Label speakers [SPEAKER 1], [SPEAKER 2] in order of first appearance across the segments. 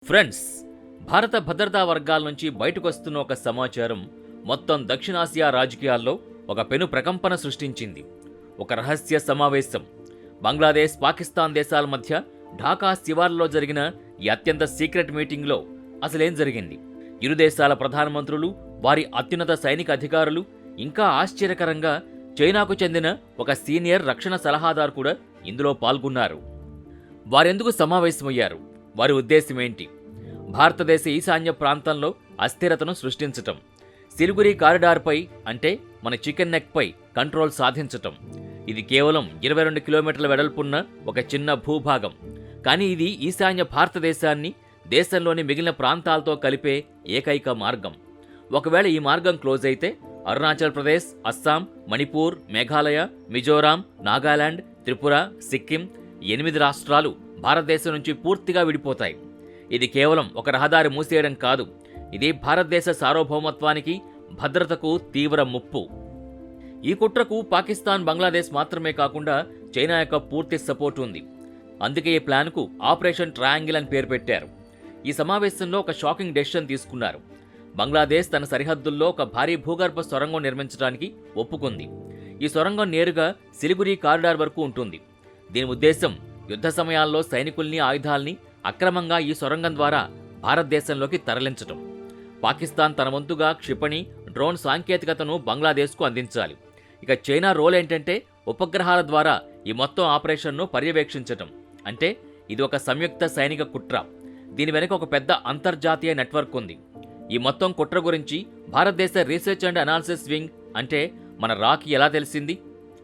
[SPEAKER 1] Friends, భారత భద్రతా వర్గాల నుంచి బయటకొస్తున్న ఒక సమాచారం మొత్తం దక్షిణాసియా రాజకీయాల్లో ఒక పెను ప్రకంపన సృష్టించింది. ఒక రహస్య సమావేశం బంగ్లాదేశ్, పాకిస్తాన్ దేశాల మధ్య ఢాకా శివార్లలో జరిగిన ఈ అత్యంత సీక్రెట్ మీటింగ్లో అసలేం జరిగింది? ఇరు దేశాల ప్రధానమంత్రులు, వారి అత్యున్నత సైనిక అధికారులు, ఇంకా ఆశ్చర్యకరంగా చైనాకు చెందిన ఒక సీనియర్ రక్షణ సలహాదారు కూడా ఇందులో పాల్గొన్నారు. వారెందుకు సమావేశమయ్యారు? వారి ఉద్దేశమేంటి? భారతదేశ ఈశాన్య ప్రాంతంలో అస్థిరతను సృష్టించటం, సిలిగురి కారిడార్పై అంటే మన చికెన్ నెక్పై కంట్రోల్ సాధించటం. ఇది కేవలం 22 కిలోమీటర్ల వెడల్పున్న ఒక చిన్న భూభాగం. కానీ ఇది ఈశాన్య భారతదేశాన్ని దేశంలోని మిగిలిన ప్రాంతాలతో కలిపే ఏకైక మార్గం. ఒకవేళ ఈ మార్గం క్లోజ్ అయితే అరుణాచల్ ప్రదేశ్, అస్సాం, మణిపూర్, మేఘాలయ, మిజోరాం, నాగాలాండ్, త్రిపుర, సిక్కిం 8 రాష్ట్రాలు భారతదేశం నుంచి పూర్తిగా విడిపోతాయి. ఇది కేవలం ఒక రహదారి మూసేయడం కాదు, ఇది భారతదేశ సార్వభౌమత్వానికి, భద్రతకు తీవ్ర ముప్పు. ఈ కుట్రకు పాకిస్తాన్, బంగ్లాదేశ్ మాత్రమే కాకుండా చైనా యొక్క పూర్తి సపోర్ట్ ఉంది. అందుకే ఈ ప్లాన్కు ఆపరేషన్ ట్రయాంగిల్ అని పేరు పెట్టారు. ఈ సమావేశంలో ఒక షాకింగ్ డెసిషన్ తీసుకున్నారు. బంగ్లాదేశ్ తన సరిహద్దుల్లో ఒక భారీ భూగర్భ సొరంగం నిర్మించడానికి ఒప్పుకుంది. ఈ సొరంగం నేరుగా సిలిగురి కారిడార్ వరకు ఉంటుంది. దీని ఉద్దేశం యుద్ధ సమయాల్లో సైనికుల్ని, ఆయుధాల్ని అక్రమంగా ఈ సొరంగం ద్వారా భారతదేశంలోకి తరలించటం. పాకిస్తాన్ తన వంతుగా క్షిపణి, డ్రోన్ సాంకేతికతను బంగ్లాదేశ్కు అందించాలి. ఇక చైనా రోల్ ఏంటంటే ఉపగ్రహాల ద్వారా ఈ మొత్తం ఆపరేషన్ను పర్యవేక్షించటం. అంటే ఇది ఒక సంయుక్త సైనిక కుట్ర. దీని వెనుక ఒక పెద్ద అంతర్జాతీయ నెట్వర్క్ ఉంది. ఈ మొత్తం కుట్ర గురించి భారతదేశ రీసెర్చ్ అండ్ అనాలిసిస్ వింగ్ అంటే మన రాకి ఎలా తెలిసింది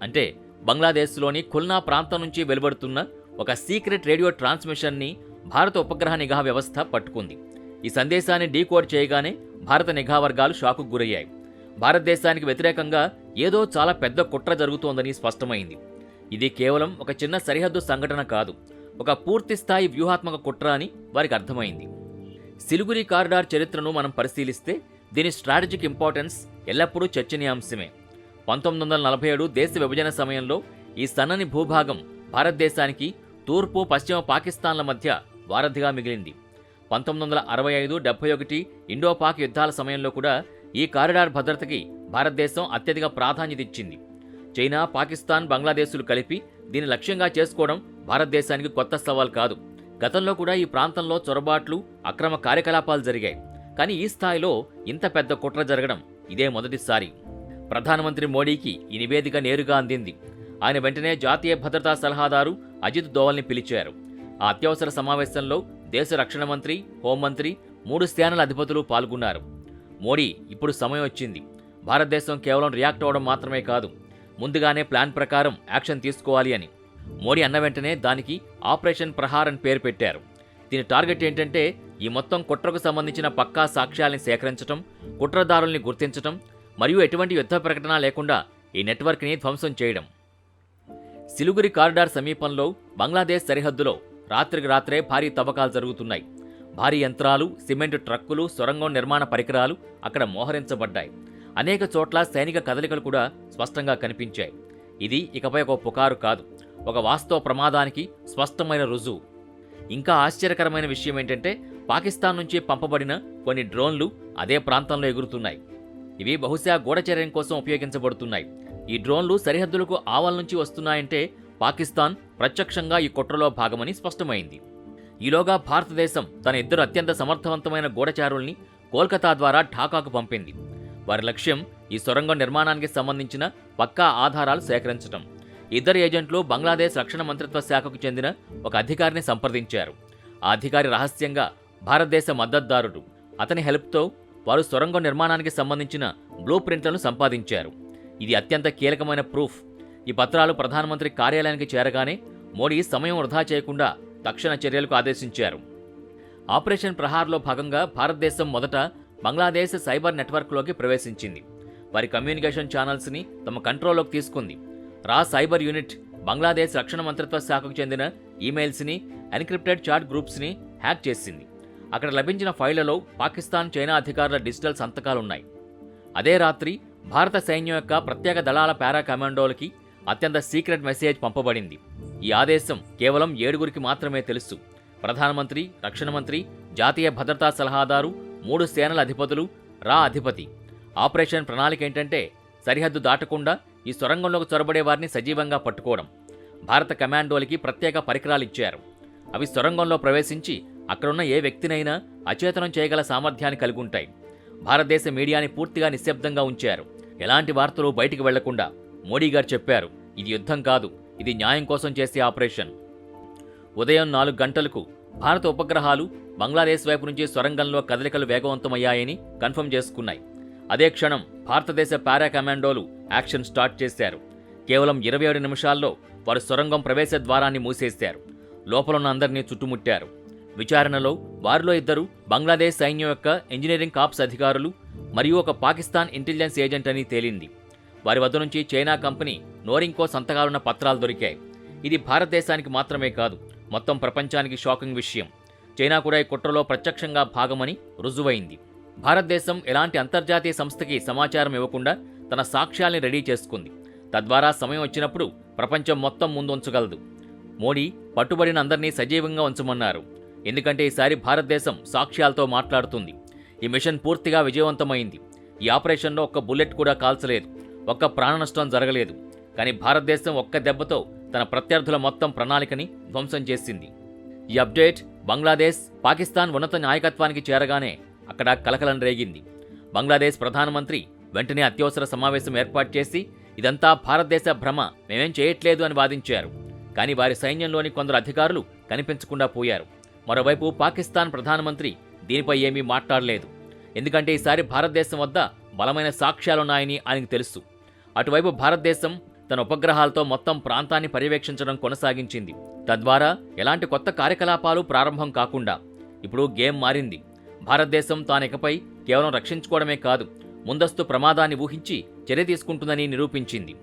[SPEAKER 1] అంటే బంగ్లాదేశ్లోని ఖుల్నా ప్రాంతం నుంచి వెలువడుతున్న ఒక సీక్రెట్ రేడియో ట్రాన్స్మిషన్ని భారత ఉపగ్రహ నిఘా వ్యవస్థ పట్టుకుంది. ఈ సందేశాన్ని డీకోడ్ చేయగానే భారత నిఘా వర్గాలు షాకుకు గురయ్యాయి. భారతదేశానికి వ్యతిరేకంగా ఏదో చాలా పెద్ద కుట్ర జరుగుతోందని స్పష్టమైంది. ఇది కేవలం ఒక చిన్న సరిహద్దు సంఘటన కాదు, ఒక పూర్తిస్థాయి వ్యూహాత్మక కుట్ర అని వారికి అర్థమైంది. సిలిగురి కారిడార్ చరిత్రను మనం పరిశీలిస్తే దీని స్ట్రాటజిక్ ఇంపార్టెన్స్ ఎల్లప్పుడూ చర్చనీయాంశమే. 1947 దేశ విభజన సమయంలో ఈ సన్నని భూభాగం భారతదేశానికి తూర్పు, పశ్చిమ పాకిస్తాన్ల మధ్య వారధిగా మిగిలింది. 1965, 71 ఇండో-పాక్ యుద్ధాల సమయంలో కూడా ఈ కారిడార్ భద్రతకి భారతదేశం అత్యధిక ప్రాధాన్యత ఇచ్చింది. చైనా, పాకిస్తాన్, బంగ్లాదేశ్లు కలిపి దీన్ని లక్ష్యంగా చేసుకోవడం భారతదేశానికి కొత్త సవాల్ కాదు. గతంలో కూడా ఈ ప్రాంతంలో చొరబాట్లు, అక్రమ కార్యకలాపాలు జరిగాయి. కానీ ఈ స్థాయిలో ఇంత పెద్ద కుట్ర జరగడం ఇదే మొదటిసారి. ప్రధానమంత్రి మోడీకి ఈ నివేదిక నేరుగా అందింది. ఆయన వెంటనే జాతీయ భద్రతా సలహాదారు అజిత్ దోవల్ని పిలిచారు. ఆ అత్యవసర సమావేశంలో దేశ రక్షణ మంత్రి, హోంమంత్రి, 3 సేనల అధిపతులు పాల్గొన్నారు. మోడీ, ఇప్పుడు సమయం వచ్చింది. భారతదేశం కేవలం రియాక్ట్ అవ్వడం మాత్రమే కాదు, ముందుగానే ప్లాన్ ప్రకారం యాక్షన్ తీసుకోవాలి అని. మోడీ అన్న వెంటనే దానికి ఆపరేషన్ ప్రహార్ అని పేరు పెట్టారు. దీని టార్గెట్ ఏంటంటే ఈ మొత్తం కుట్రకు సంబంధించిన పక్కా సాక్ష్యాల్ని సేకరించడం, కుట్రదారుల్ని గుర్తించడం మరియు ఎటువంటి యుద్ధ ప్రకటన లేకుండా ఈ నెట్వర్క్ని ధ్వంసం చేయడం. సిలిగురి కారిడార్ సమీపంలో బంగ్లాదేశ్ సరిహద్దులో రాత్రికి రాత్రే భారీ తవ్వకాలు జరుగుతున్నాయి. భారీ యంత్రాలు, సిమెంట్ ట్రక్కులు, సొరంగం నిర్మాణ పరికరాలు అక్కడ మోహరించబడ్డాయి. అనేక చోట్ల సైనిక కదలికలు కూడా స్పష్టంగా కనిపించాయి. ఇది ఇకపై ఒక పుకారు కాదు, ఒక వాస్తవ ప్రమాదానికి స్పష్టమైన రుజువు. ఇంకా ఆశ్చర్యకరమైన విషయం ఏంటంటే పాకిస్తాన్ నుంచి పంపబడిన కొన్ని డ్రోన్లు అదే ప్రాంతంలో ఎగురుతున్నాయి. ఇవి బహుశా గూఢచర్యం కోసం ఉపయోగించబడుతున్నాయి. ఈ డ్రోన్లు సరిహద్దులకు ఆవల నుంచి వస్తున్నాయంటే పాకిస్తాన్ ప్రత్యక్షంగా ఈ కుట్రలో భాగమని స్పష్టమైంది. ఈలోగా భారతదేశం తన 2 అత్యంత సమర్థవంతమైన గూఢచారుల్ని కోల్కతా ద్వారా ఢాకాకు పంపింది. వారి లక్ష్యం ఈ సొరంగం నిర్మాణానికి సంబంధించిన పక్కా ఆధారాలు సేకరించడం. 2 ఏజెంట్లు బంగ్లాదేశ్ రక్షణ మంత్రిత్వ శాఖకు చెందిన ఒక అధికారిని సంప్రదించారు. ఆ అధికారి రహస్యంగా భారతదేశ మద్దతుదారుడు. అతని హెల్ప్తో వారు సొరంగం నిర్మాణానికి సంబంధించిన బ్లూ ప్రింట్లను సంపాదించారు. ఇది అత్యంత కీలకమైన ప్రూఫ్. ఈ పత్రాలు ప్రధానమంత్రి కార్యాలయానికి చేరగానే మోడీ సమయం వృధా చేయకుండా తక్షణ చర్యలకు ఆదేశించారు. ఆపరేషన్ ప్రహార్లో భాగంగా భారతదేశం మొదట బంగ్లాదేశ్ సైబర్ నెట్వర్క్లోకి ప్రవేశించింది. వారి కమ్యూనికేషన్ ఛానల్స్ని తమ కంట్రోల్లోకి తీసుకుంది. రా సైబర్ యూనిట్ బంగ్లాదేశ్ రక్షణ మంత్రిత్వ శాఖకు చెందిన ఈమెయిల్స్ని, ఎన్క్రిప్టెడ్ చాట్ గ్రూప్స్ని హ్యాక్ చేసింది. అక్కడ లభించిన ఫైళ్లలో పాకిస్తాన్, చైనా అధికారుల డిజిటల్ సంతకాలున్నాయి. అదే రాత్రి భారత సైన్యం యొక్క ప్రత్యేక దళాల పారా కమాండోలకి అత్యంత సీక్రెట్ మెసేజ్ పంపబడింది. ఈ ఆదేశం కేవలం 7 మాత్రమే తెలుసు. ప్రధానమంత్రి, రక్షణ మంత్రి, జాతీయ భద్రతా సలహాదారు, 3 సేనల అధిపతులు, రా అధిపతి. ఆపరేషన్ ప్రణాళిక ఏంటంటే సరిహద్దు దాటకుండా ఈ సొరంగంలోకి చొరబడే వారిని సజీవంగా పట్టుకోవడం. భారత కమాండోలకి ప్రత్యేక పరికరాలిచ్చారు. అవి సొరంగంలో ప్రవేశించి అక్కడున్న ఏ వ్యక్తినైనా అచేతనం చేయగల సామర్థ్యాన్ని కలిగి ఉంటాయి. భారతదేశ మీడియాని పూర్తిగా నిశ్శబ్దంగా ఉంచారు. ఎలాంటి వార్తలు బయటికి వెళ్లకుండా. మోడీ గారు చెప్పారు, ఇది యుద్ధం కాదు, ఇది న్యాయం కోసం చేసే ఆపరేషన్. ఉదయం 4 గంటలకు భారత ఉపగ్రహాలు బంగ్లాదేశ్ వైపు నుంచి సొరంగంలో కదలికలు వేగవంతమయ్యాయని కన్ఫర్మ్ చేసుకున్నాయి. అదే క్షణం భారతదేశ పారా కమాండోలు యాక్షన్ స్టార్ట్ చేశారు. కేవలం 27 నిమిషాల్లో వారు సొరంగం ప్రవేశ ద్వారాన్ని మూసేశారు. లోపలున్న అందరినీ చుట్టుముట్టారు. విచారణలో వారిలో 2 బంగ్లాదేశ్ సైన్యం యొక్క ఇంజనీరింగ్ కార్ప్స్ అధికారులు మరియు ఒక పాకిస్తాన్ ఇంటెలిజెన్స్ ఏజెంట్ అని తేలింది. వారి వద్ద నుంచి చైనా కంపెనీ నోరింకో సంతకాలున్న పత్రాలు దొరికాయి. ఇది భారతదేశానికి మాత్రమే కాదు, మొత్తం ప్రపంచానికి షాకింగ్ విషయం. చైనా కూడా ఈ కుట్రలో ప్రత్యక్షంగా భాగమని రుజువైంది. భారతదేశం ఎలాంటి అంతర్జాతీయ సంస్థకి సమాచారం ఇవ్వకుండా తన సాక్ష్యాల్ని రెడీ చేసుకుంది. తద్వారా సమయం వచ్చినప్పుడు ప్రపంచం మొత్తం ముందుంచగలదు. మోడీ పట్టుబడిన అందరినీ సజీవంగా ఉంచమన్నారు. ఎందుకంటే ఈసారి భారతదేశం సాక్ష్యాలతో మాట్లాడుతుంది. ఈ మిషన్ పూర్తిగా విజయవంతమైంది. ఈ ఆపరేషన్లో ఒక్క బుల్లెట్ కూడా కాల్చలేదు, ఒక్క ప్రాణ నష్టం జరగలేదు. కానీ భారతదేశం ఒక్క దెబ్బతో తన ప్రత్యర్థుల మొత్తం ప్రణాళికని ధ్వంసం చేసింది. ఈ అప్డేట్ బంగ్లాదేశ్, పాకిస్తాన్ ఉన్నత నాయకత్వానికి చేరగానే అక్కడ కలకలం రేగింది. బంగ్లాదేశ్ ప్రధానమంత్రి వెంటనే అత్యవసర సమావేశం ఏర్పాటు చేసి ఇదంతా భారతదేశ భ్రమ, మేమేం చేయట్లేదు అని వాదించారు. కానీ వారి సైన్యంలోని కొందరు అధికారులు కనిపించకుండా పోయారు. మరోవైపు పాకిస్తాన్ ప్రధానమంత్రి దీనిపై ఏమీ మాట్లాడలేదు. ఎందుకంటే ఈసారి భారతదేశం వద్ద బలమైన సాక్ష్యాలున్నాయని ఆయనకు తెలుసు. అటువైపు భారతదేశం తన ఉపగ్రహాలతో మొత్తం ప్రాంతాన్ని పర్యవేక్షించడం కొనసాగించింది. తద్వారా ఎలాంటి కొత్త కార్యకలాపాలు ప్రారంభం కాకుండా. ఇప్పుడు గేమ్ మారింది. భారతదేశం తానికపై కేవలం రక్షించుకోవడమే కాదు, ముందస్తు ప్రమాదాన్ని ఊహించి చర్య తీసుకుంటుందని నిరూపించింది.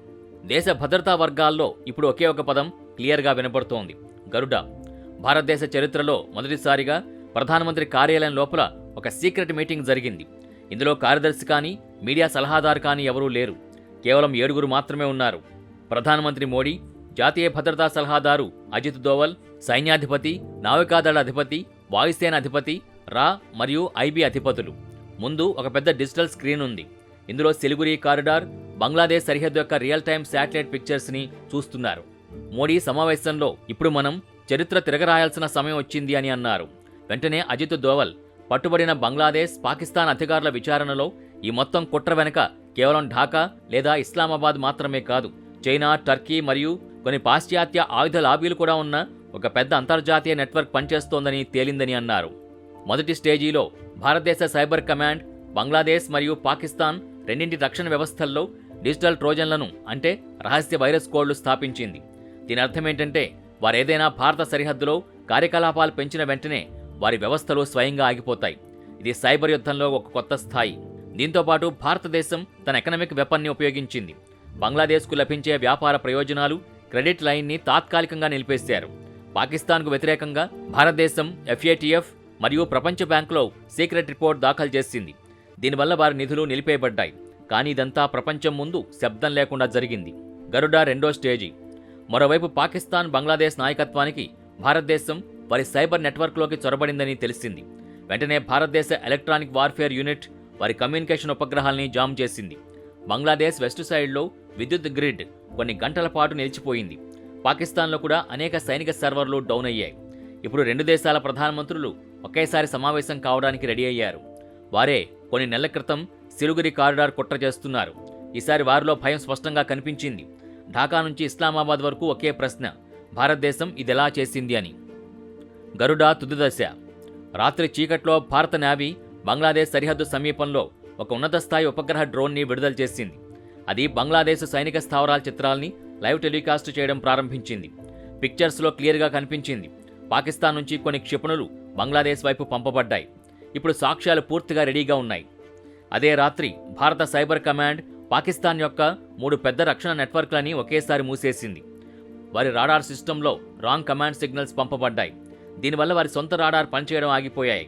[SPEAKER 1] దేశ భద్రతా వర్గాల్లో ఇప్పుడు ఒకే ఒక పదం క్లియర్గా వినపడుతోంది: గరుడ. భారతదేశ చరిత్రలో మొదటిసారిగా ప్రధానమంత్రి కార్యాలయం లోపల ఒక సీక్రెట్ మీటింగ్ జరిగింది. ఇందులో కార్యదర్శి కానీ, మీడియా సలహాదారు కానీ ఎవరూ లేరు. కేవలం 7 మాత్రమే ఉన్నారు. ప్రధానమంత్రి మోడీ, జాతీయ భద్రతా సలహాదారు అజిత్ దోవల్, సైన్యాధిపతి, నావికాదళ అధిపతి, వాయుసేన అధిపతి, రా మరియు ఐబీ అధిపతులు. ముందు ఒక పెద్ద డిజిటల్ స్క్రీన్ ఉంది. ఇందులో సిలిగురి కారిడార్, బంగ్లాదేశ్ సరిహద్దు యొక్క రియల్ టైమ్ శాటిలైట్ పిక్చర్స్ని చూస్తున్నారు. మోడీ సమావేశంలో ఇప్పుడు మనం చరిత్ర తిరగరాయాల్సిన సమయం వచ్చింది అని అన్నారు. వెంటనే అజిత్ దోవల్, పట్టుబడిన బంగ్లాదేశ్, పాకిస్తాన్ అధికారుల విచారణలో ఈ మొత్తం కుట్ర వెనక కేవలం ఢాకా లేదా ఇస్లామాబాద్ మాత్రమే కాదు, చైనా, టర్కీ మరియు కొన్ని పాశ్చాత్య ఆయుధ లాబీలు కూడా ఉన్న ఒక పెద్ద అంతర్జాతీయ నెట్వర్క్ పనిచేస్తోందని తేలిందని అన్నారు. మొదటి స్టేజీలో భారతదేశ సైబర్ కమాండ్ బంగ్లాదేశ్ మరియు పాకిస్తాన్ రెండింటి రక్షణ వ్యవస్థల్లో డిజిటల్ ట్రోజన్లను, అంటే రహస్య వైరస్ కోడ్లు స్థాపించింది. దీని అర్థమేంటంటే వారేదైనా భారత సరిహద్దులో కార్యకలాపాలు పెంచిన వెంటనే వారి వ్యవస్థలు స్వయంగా ఆగిపోతాయి. ఇది సైబర్ యుద్ధంలో ఒక కొత్త స్థాయి. దీంతోపాటు భారతదేశం తన ఎకనామిక్ వెపన్ని ఉపయోగించింది. బంగ్లాదేశ్కు లభించే వ్యాపార ప్రయోజనాలు, క్రెడిట్ లైన్ని తాత్కాలికంగా నిలిపేశారు. పాకిస్తాన్కు వ్యతిరేకంగా భారతదేశం FATF మరియు ప్రపంచ బ్యాంకులో సీక్రెట్ రిపోర్ట్ దాఖలు చేసింది. దీనివల్ల వారి నిధులు నిలిపేయబడ్డాయి. కానీ ఇదంతా ప్రపంచం ముందు శబ్దం లేకుండా జరిగింది. గరుడ రెండో స్టేజీ. మరోవైపు పాకిస్తాన్, బంగ్లాదేశ్ నాయకత్వానికి భారతదేశం వారి సైబర్ నెట్వర్క్లోకి చొరబడిందని తెలిసింది. వెంటనే భారతదేశ ఎలక్ట్రానిక్ వార్ఫేర్ యూనిట్ వారి కమ్యూనికేషన్ ఉపగ్రహాల్ని జామ్ చేసింది. బంగ్లాదేశ్ వెస్ట్ సైడ్లో విద్యుత్ గ్రిడ్ కొన్ని గంటల పాటు నిలిచిపోయింది. పాకిస్తాన్లో కూడా అనేక సైనిక సర్వర్లు డౌన్ అయ్యాయి. ఇప్పుడు 2 దేశాల ప్రధానమంత్రులు ఒకేసారి సమావేశం కావడానికి రెడీ అయ్యారు. వారే కొన్ని నెలల క్రితం సిలిగురి కారిడార్ కుట్ర చేస్తున్నారు. ఈసారి వారిలో భయం స్పష్టంగా కనిపించింది. ఢాకా నుంచి ఇస్లామాబాద్ వరకు ఒకే ప్రశ్న: భారతదేశం ఇదెలా చేసింది అని. గరుడ తుది దశ. రాత్రి చీకట్లో భారత నేవీ బంగ్లాదేశ్ సరిహద్దు సమీపంలో ఒక ఉన్నత స్థాయి ఉపగ్రహ డ్రోన్ని విడుదల చేసింది. అది బంగ్లాదేశ్ సైనిక స్థావరాల చిత్రాల్ని లైవ్ టెలికాస్ట్ చేయడం ప్రారంభించింది. పిక్చర్స్లో క్లియర్గా కనిపించింది. పాకిస్తాన్ నుంచి కొన్ని క్షిపణులు బంగ్లాదేశ్ వైపు పంపబడ్డాయి. ఇప్పుడు సాక్ష్యాలు పూర్తిగా రెడీగా ఉన్నాయి. అదే రాత్రి భారత సైబర్ కమాండ్ పాకిస్తాన్ యొక్క 3 పెద్ద రక్షణ నెట్వర్క్లని ఒకేసారి మూసేసింది. వారి రాడార్ సిస్టంలో రాంగ్ కమాండ్ సిగ్నల్స్ పంపబడ్డాయి. దీనివల్ల వారి సొంత రాడార్ పనిచేయడం ఆగిపోయాయి.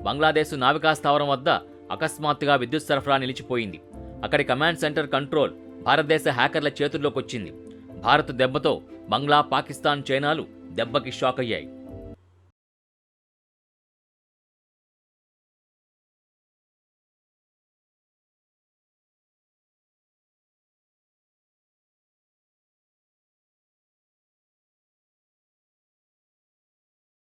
[SPEAKER 1] బంగ్లాదేశ్ నావికా స్థావరం వద్ద అకస్మాత్తుగా విద్యుత్ సరఫరా నిలిచిపోయింది. అక్కడి కమాండ్ సెంటర్ కంట్రోల్ భారతదేశ హ్యాకర్ల చేతుల్లోకి వచ్చింది. భారత్ దెబ్బతో బంగ్లా, పాకిస్తాన్, చైనాలు దెబ్బకి షాక్ అయ్యాయి.